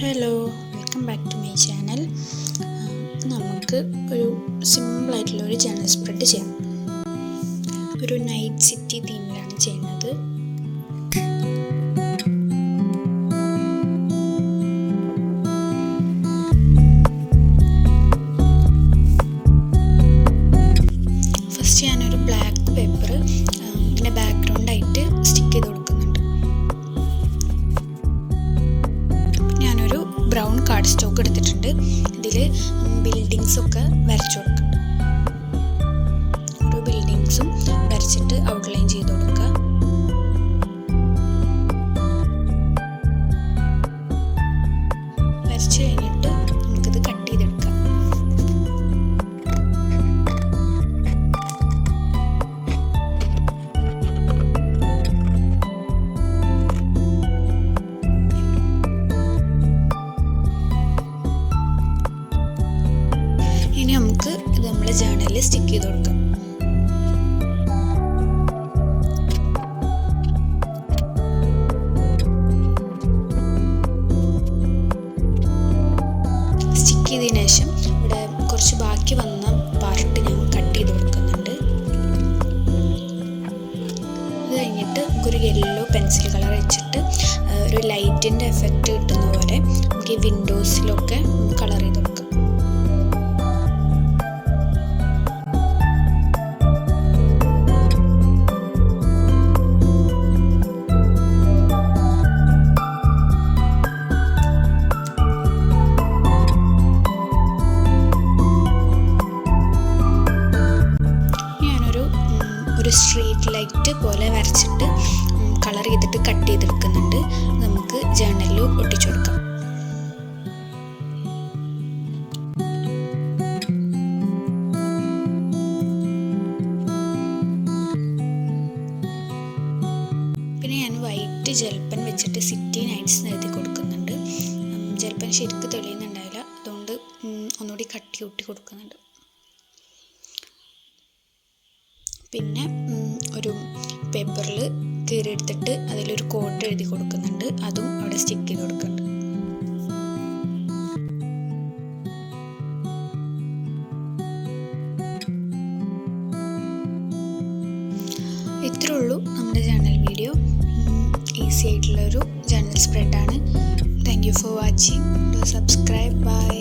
Hello, welcome back to my channel. നമുക്ക് ഒരു സിമ്പിളായിട്ടുള്ളൊരു ജേണൽ സ്പ്രെഡ് ചെയ്യാം. ഒരു നൈറ്റ് സിറ്റി തീമിലാണ് ചെയ്യുന്നത്. ഫസ്റ്റ് ഞാനൊരു ബ്ലാക്ക് പേപ്പർ ഇതിൻ്റെ ബാക്ക്ഗ്രൗണ്ടായിട്ട് സ്റ്റിക്ക് ചെയ്ത് കൊടുക്കുന്നുണ്ട്. ഞാനൊരു ബ്രൗൺ കാർഡ് സ്റ്റോക്ക് എടുത്തിട്ടുണ്ട്. ഇതിൽ ബിൽഡിങ്സൊക്കെ വരച്ചു കൊടുക്കുന്നുണ്ട്. ഓരോ ബിൽഡിങ്സും വരച്ചിട്ട് ഔട്ട്ലൈൻ ചെയ്ത് കൊടുക്കുക. വരച്ചു കഴിഞ്ഞിട്ട് നമുക്കിത് കട്ട് ചെയ്തെടുക്കാം. ഇനി നമുക്ക് ഇത് നമ്മളെ ജേണലിൽ സ്റ്റിക്ക് ചെയ്ത് കൊടുക്കാം. സ്റ്റിക്ക് ചെയ്തതിന് ശേഷം ഇവിടെ കുറച്ച് ബാക്കി വന്ന പാർട്ട് ഞാൻ കട്ട് ചെയ്ത് കൊടുക്കുന്നുണ്ട്. ഇത് കഴിഞ്ഞിട്ട് നമുക്കൊരു യെല്ലോ പെൻസിൽ കളർ വെച്ചിട്ട് ഒരു ലൈറ്റിൻ്റെ എഫക്റ്റ് കിട്ടുന്ന പോലെ നമുക്ക് ഈ വിൻഡോസിലൊക്കെ കളർ ചെയ്ത് കൊടുക്കാം. ഒരു സ്ട്രീറ്റ് ലൈറ്റ് പോലെ വരച്ചിട്ട് കളർ ചെയ്തിട്ട് കട്ട് ചെയ്തെടുക്കുന്നുണ്ട്. നമുക്ക് ജേണലിൽ ഒട്ടിച്ചു കൊടുക്കാം. പിന്നെ ഞാൻ വൈറ്റ് ജെൽപ്പൻ വെച്ചിട്ട് സിറ്റി നൈറ്റ്സ് എഴുതി കൊടുക്കുന്നുണ്ട്. ജെൽപ്പൻ ശരിക്കും തെളിയുന്നുണ്ടാവില്ല, അതുകൊണ്ട് ഒന്നുകൂടി കട്ടി ഒട്ടി കൊടുക്കുന്നുണ്ട്. പിന്നെ ഒരു പേപ്പറിൽ കീറിയെടുത്തിട്ട് അതിലൊരു കോട്ട് എഴുതി കൊടുക്കുന്നുണ്ട്. അതും അവിടെ സ്റ്റിക്ക് ചെയ്ത് കൊടുക്കുന്നുണ്ട്. ഇത്രേ ഉള്ളൂ നമ്മുടെ ചാനൽ വീഡിയോ. ഈസി ആയിട്ടുള്ളൊരു ജേണൽ സ്പ്രെഡാണ്. Thank you for watching. Do subscribe. By.